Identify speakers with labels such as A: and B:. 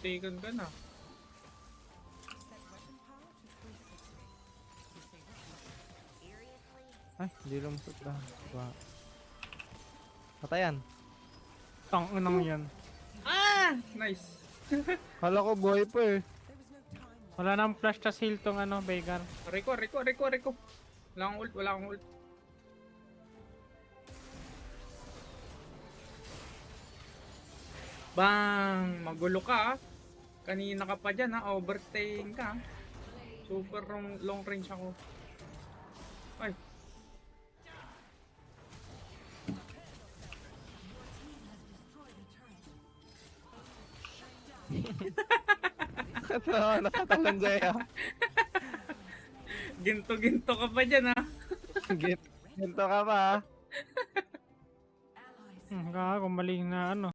A: Taken ka na.
B: Ay, hindi lumusot na. Diba? Patayan.
C: Tanginang yan.
A: Ah! Nice.
B: Hala ko buhay pa eh.
C: Wala nang flash tas heal tong ano, Veigar.
A: Rico. Wala akong ult. Bang! Magulo ka ah. Kanina ka pa dyan ha. Overstaying ka. Super long range ako. Ay.
B: Nakatalon Jaya.
A: Ginto ka pa dyan ha.
B: Ginto ka pa ah.
C: Gago, mali na ano.